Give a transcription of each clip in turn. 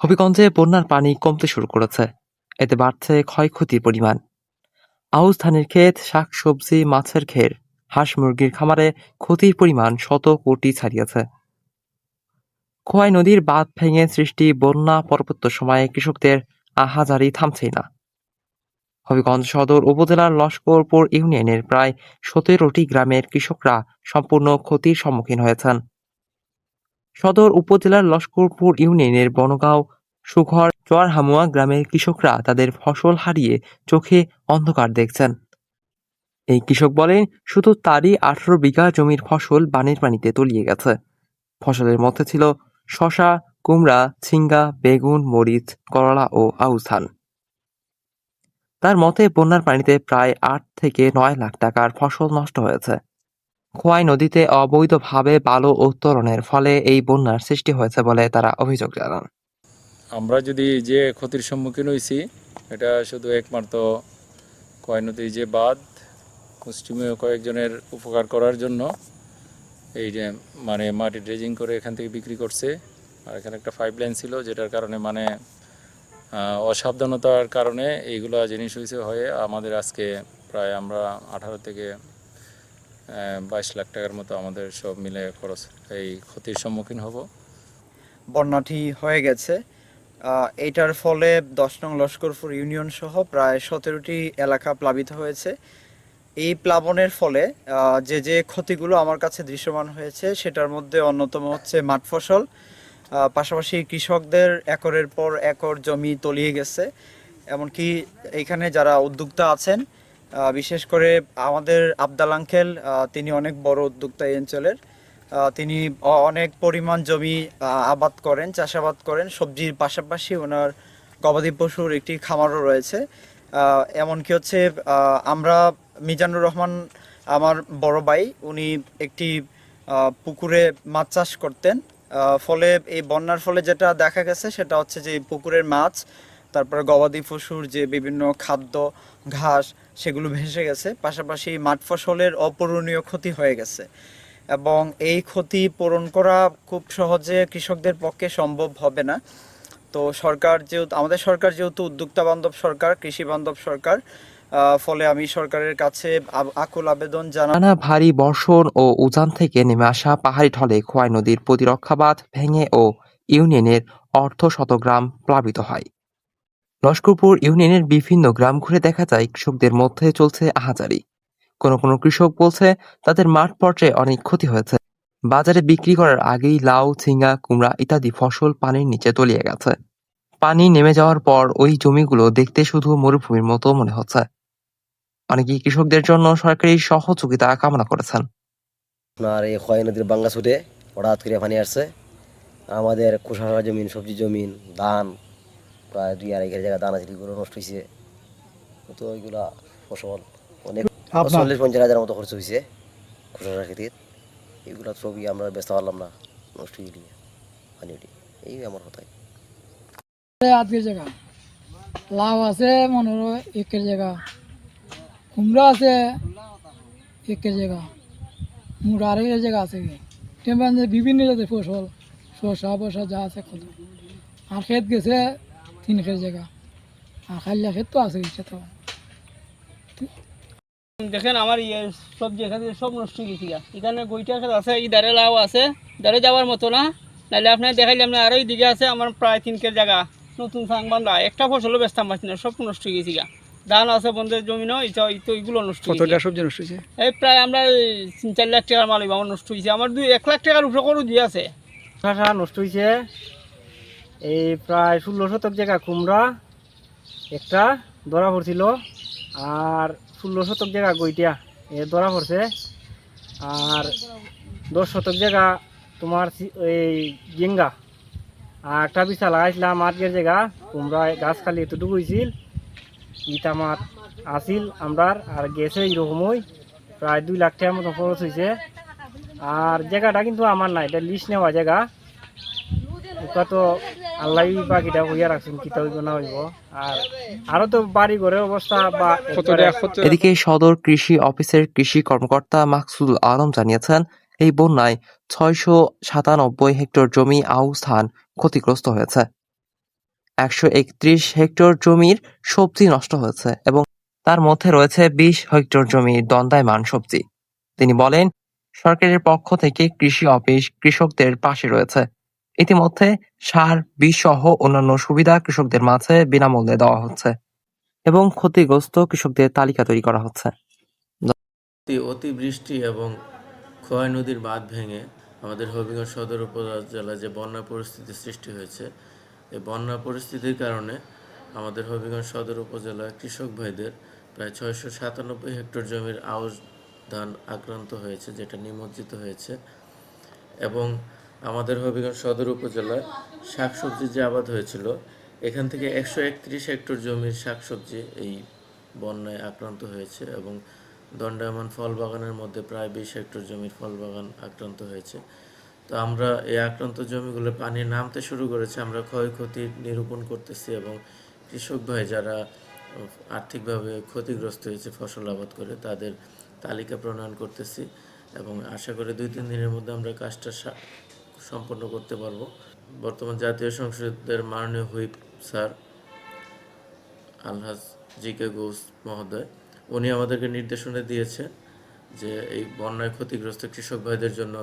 হবিগঞ্জে বন্যার পানি কমতে শুরু করেছে। এতে বাড়ছে ক্ষয়ক্ষতির পরিমাণ। আউশ ধানের ক্ষেত, শাকসবজি, মাছের ঘের, হাঁস মুরগির খামারে ক্ষতির পরিমাণ শত কোটি ছাড়িয়েছে। খোয়াই নদীর বাঁধ ভেঙে সৃষ্টি বন্যা পরবর্তী সময়ে কৃষকদের আহাজারি থামছেই না। হবিগঞ্জ সদর উপজেলার লস্করপুর ইউনিয়নের প্রায় ১৭টি গ্রামের কৃষকরা সম্পূর্ণ ক্ষতির সম্মুখীন হয়েছেন। সদর উপজেলার লস্করপুর ইউনিয়নের বনগাঁও, সুঘর, চরহামুয়া গ্রামের কৃষকরা তাদের ফসল হারিয়ে চোখে অন্ধকার দেখছেন। এই কৃষক বলেন, শুধু তারই ১৮ বিঘা জমির ফসল বানের পানিতে তলিয়ে গেছে। ফসলের মধ্যে ছিল শসা, কুমড়া, ঝিঙ্গা, বেগুন, মরিচ, করলা ও আউশ ধান। তার মতে বন্যার পানিতে প্রায় ৮ থেকে ৯ লাখ টাকার ফসল নষ্ট হয়েছে। খোয়াই নদীতে অবৈধভাবে বালু উত্তোলনের ফলে এই বন্যার সৃষ্টি হয়েছে বলে তারা অভিযোগ জানান। আমরা যদি যে ক্ষতির সম্মুখীন হয়েছি এটা শুধু একমাত্র খোয়াই নদীর যে বাঁধ মুষ্টিমেয় কয়েকজনের উপকার করার জন্য এই যে মাটি ড্রেজিং করে এখান থেকে বিক্রি করছে। আর এখানে একটা পাইপলাইন ছিল যেটার কারণে অসাবধানতার কারণে এইগুলো জিনিস হয়ে আমাদের আজকে প্রায় আমরা 18 থেকে 22 লাখ টাকার মতো আমাদের সব মিলে খরচ এই ক্ষতির সম্মুখীন হব। বন্যাটি হয়ে গেছে। এইটার ফলে 10 নং লস্করপুর ইউনিয়ন সহ প্রায় 17টি এলাকা প্লাবিত হয়েছে। এই প্লাবনের ফলে যে ক্ষতিগুলো আমার কাছে দৃশ্যমান হয়েছে সেটার মধ্যে অন্যতম হচ্ছে মাঠ ফসল, পাশাপাশি কৃষকদের একরের পর একর জমি তলিয়ে গেছে। এমনকি এখানে যারা উদ্যোক্তা আছেন, বিশেষ করে আমাদের আবদাল আঙ্কেল, তিনি অনেক বড় উদ্যোক্তা এই অঞ্চলের। তিনি অনেক পরিমাণ জমি আবাদ করেন, চাষাবাদ করেন। সবজির পাশাপাশি ওনার গবাদি পশুর একটি খামারও রয়েছে। এমনকি হচ্ছে আমরা মিজানুর রহমান, আমার বড় ভাই, উনি একটি পুকুরে মাছ চাষ করতেন। ফলে এই বন্যার ফলে যেটা দেখা গেছে সেটা হচ্ছে যে পুকুরের মাছ, তারপরে গবাদি পশুর যে বিভিন্ন খাদ্য, ঘাস, সেগুলো ভেসে গেছে। পাশাপাশি মাঠ ফসলের অপূরণীয় ক্ষতি হয়ে গেছে এবং এই ক্ষতি পূরণ করা খুব সহজে কৃষকদের পক্ষে সম্ভব হবে না। তো আমাদের সরকার যেহেতু উদ্যোক্তা বান্ধব সরকার, কৃষি বান্ধব সরকার, ফলে আমি সরকারের কাছে আকুল আবেদন টানা ভারী বর্ষণ ও উজান থেকে নেমে আসা পাহাড়ি ঢলে খোয়াই নদীর প্রতিরক্ষা বাঁধ ভেঙে ও ইউনিয়নের শতগ্রাম প্লাবিত হয়। লস্করপুর ইউনিয়নের বিভিন্ন গ্রাম ঘুরে দেখা যায় কৃষকদের মধ্যে চলছে আহাজারি। কোনো কোনো কৃষক বলছে তাদের মাঠ পর্যায়ে অনেক ক্ষতি হয়েছে। বাজারে বিক্রি করার আগেই লাউ, ঝিঙ্গা, কুমড়া ইত্যাদি ফসল পানির নিচে তলিয়ে গেছে। পানি নেমে যাওয়ার পর ওই জমিগুলো দেখতে শুধু মরুভূমির মতো মনে হচ্ছে। অনেকেই কৃষকদের জন্য সরকারি সহযোগিতা কামনা করেছেন। আপনার এই খোয়াই নদীর বাঙ্গা ছুটে হঠাৎ করে পানি আসছে। আমাদের খোসা জমিন, সবজি জমিন, ধান, প্রায় 2-2.5 জায়গা ধান আছে, এগুলো নষ্ট হয়েছে। তো ওইগুলা ফসল অনেক 40-50 হাজার মতো খরচ হয়েছে খোসা খেতির। এইগুলো ছবি আমরা ব্যস্ত পারলাম না, নষ্ট হয়ে গিয়ে পানি উঠি। এই আমার কথাই। আজকের জায়গা লাউ আছে, মনে হলো 1 জায়গা, কুমড়া আছে 1 জায়গা, মুড়া 2.5 জায়গা আছে। বিভিন্ন জাতের ফসল, শসা বসা যা আছে কত। আর ক্ষেত গেছে 3 জায়গা, আর খাল্লা ক্ষেত তো আছে। দেখেন আমার সবজি এখানে সব নষ্ট হয়ে গেছে। এখানে গইটা ক্ষেত আছে, ইধারে লাউ আছে, ইধারে যাওয়ার মতো না। নাহলে আপনার দেখাইলাম না, আরো দিকে আছে আমার প্রায় 3 জায়গা নতুন সাং বান্ধা, একটা ফসলও ব্যস্ত পাচ্ছি না, সব নষ্ট হয়ে গেছে। ধান আছে বন্ধের জমি নয়, তো এগুলো নষ্ট হয়েছে। সবজি নষ্ট হয়েছে। এই প্রায় আমরা 3-4 লাখ টাকার মালিক আমার নষ্ট হয়েছে। আমার 1 লাখ টাকার উপরে করু দিয়ে আছে। শসা নষ্ট হয়েছে। এই প্রায় 16 শতক জায়গা কুমড়া একটা ধরা পড়ছিল, আর 16 শতক জায়গা গইটা ধরা পড়ছে, আর 10 শতক জায়গা তোমার এই গেঙ্গা। আর একটা বিছা লাগাইছিলাম 8 জায়গা কুমড়া গাছ খালি এতটুকু হয়েছিল। ইটা মাছ আসিল আমরার, আর গেছে এইরকমই প্রায় 2 লাখ টাকার মতো খরচ হয়েছে। আর জায়গাটা কিন্তু আমার না, এটা লিস্ট নেওয়া জায়গা। ওটা তো আল্লাহ বাকিটা হইয়া রাখছেন, কিতা হইব না হইব। আর আরো তো বাড়ি ঘরের অবস্থা বা। এদিকে সদর কৃষি অফিসের কৃষি কর্মকর্তা মাকসুদ আলম জানিয়েছেন, এই বন্যায় 697 হেক্টর জমি আউশ ধান ক্ষতিগ্রস্ত হয়েছে। 131 হেক্টর জমির সবজি নষ্ট হয়েছে এবং তার মধ্যে রয়েছে 20 হেক্টর জমির দণ্ডায়মান সবজি। তিনি বলেন, সরকারের পক্ষ থেকে কৃষি অফিস কৃষকদের পাশে রয়েছে। ইতিমধ্যে সার, বীজ সহ অন্যান্য সুবিধা কৃষকদের মাঝে বিনামূল্যে দেওয়া হচ্ছে এবং ক্ষতিগ্রস্ত কৃষকদের তালিকা তৈরি করা হচ্ছে। অতিবৃষ্টি এবং খোয়াই নদীর বাঁধ ভেঙে আমাদের হবিগঞ্জ সদর উপজেলায় যে বন্যা পরিস্থিতি সৃষ্টি হয়েছে, এই বন্যা পরিস্থিতির কারণে আমাদের হবিগঞ্জ সদর উপজেলায় কৃষক ভাইদের প্রায় 697 হেক্টর জমির আউশ ধান আক্রান্ত হয়েছে, যেটা নিমজ্জিত হয়েছে। এবং আমাদের হবিগঞ্জ সদর উপজেলায় শাকসবজি যে আবাদ হয়েছিল, এখান থেকে 131 হেক্টর জমির শাকসবজি এই বন্যায় আক্রান্ত হয়েছে এবং দণ্ডায়মান ফল বাগানের মধ্যে প্রায় 20 হেক্টর জমির ফল বাগান আক্রান্ত হয়েছে। তো আমরা এই আক্রান্ত জমিগুলো পানি নামতে শুরু করেছে, আমরা ক্ষয়ক্ষতি নিরূপণ করতেছি এবং কৃষক ভাই যারা আর্থিকভাবে ক্ষতিগ্রস্ত হয়েছে ফসল আবাদ করে তাদের তালিকা প্রণয়ন করতেছি এবং আশা করি 2-3 দিনের মধ্যে আমরা কাজটা সম্পন্ন করতে পারবো। বর্তমান জাতীয় সংসদের মাননীয় হুইপ স্যার আলহাজ জি.কে. ঘোষ মহোদয়, উনি আমাদেরকে নির্দেশনা দিয়েছে যে এই বন্যায় ক্ষতিগ্রস্ত কৃষক ভাইদের জন্য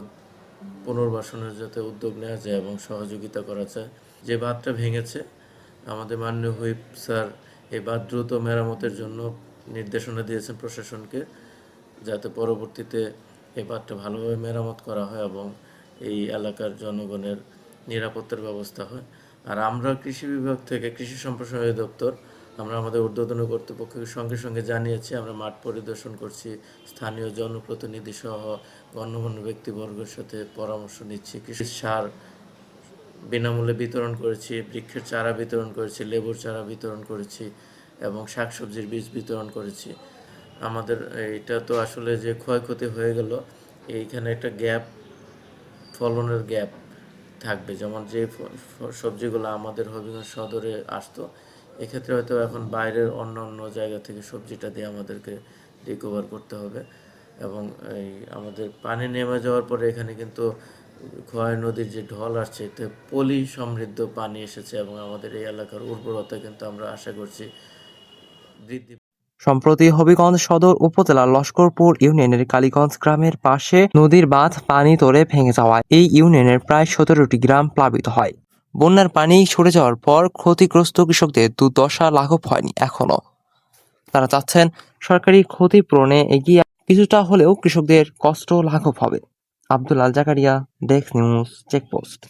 পুনর্বাসনের যাতে উদ্যোগ নেওয়া যায় এবং সহযোগিতা করা যায়। যে বাঁধটা ভেঙেছে, আমাদের মাননীয় হুইপ স্যার এই বাঁধ দ্রুত মেরামতের জন্য নির্দেশনা দিয়েছেন প্রশাসনকে, যাতে পরবর্তীতে এই বাঁধটা ভালোভাবে মেরামত করা হয় এবং এই এলাকার জনগণের নিরাপত্তার ব্যবস্থা হয়। আর আমরা কৃষি বিভাগ থেকে, কৃষি সম্প্রসারণ অধিদপ্তর, আমরা আমাদের ঊর্ধ্বতন কর্তৃপক্ষকে সঙ্গে সঙ্গে জানিয়েছি। আমরা মাঠ পরিদর্শন করছি, স্থানীয় জনপ্রতিনিধি সহ গণ্যমান্য ব্যক্তিবর্গের সাথে পরামর্শ নিচ্ছি। কৃষি সার বিনামূল্যে বিতরণ করেছি, বৃক্ষের চারা বিতরণ করেছি, লেবুর চারা বিতরণ করেছি এবং শাকসবজির বীজ বিতরণ করেছি। আমাদের এটা তো আসলে যে ক্ষয়ক্ষতি হয়ে গেল, এইখানে একটা গ্যাপ, ফলনের গ্যাপ থাকবে। যেমন যে সবজিগুলো আমাদের হবিগঞ্জ সদরে আসতো, এক্ষেত্রে হয়তো এখন বাইরের অন্য অন্য জায়গা থেকে সবজিটা দিয়ে আমাদেরকে রিকভার করতে হবে। এবং এই আমাদের পানি নেমে যাওয়ার পরে এখানে কিন্তু খোয়াই নদীর যে ঢল আসছে, এতে পলি সমৃদ্ধ পানি এসেছে এবং আমাদের এই এলাকার উর্বরতা কিন্তু আমরা আশা করছি বৃদ্ধি। সম্প্রতি হবিগঞ্জ সদর উপজেলার লস্করপুর ইউনিয়নের কালীগঞ্জ গ্রামের পাশে নদীর বাঁধ পানি তোড়ে ভেঙে যাওয়ায় এই ইউনিয়নের প্রায় 17টি গ্রাম প্লাবিত হয়। বন্যার পানি সরে যাওয়ার পর ক্ষতিগ্রস্ত কৃষকদের দুর্দশা লাঘব হয়নি এখনো। তারা চাচ্ছেন সরকারি ক্ষতিপূরণে এগিয়ে কিছুটা হলেও কৃষকদের কষ্ট লাঘব হবে। আব্দুল আল জাকারিয়া, ডেস্ক নিউজ, চেকপোস্ট।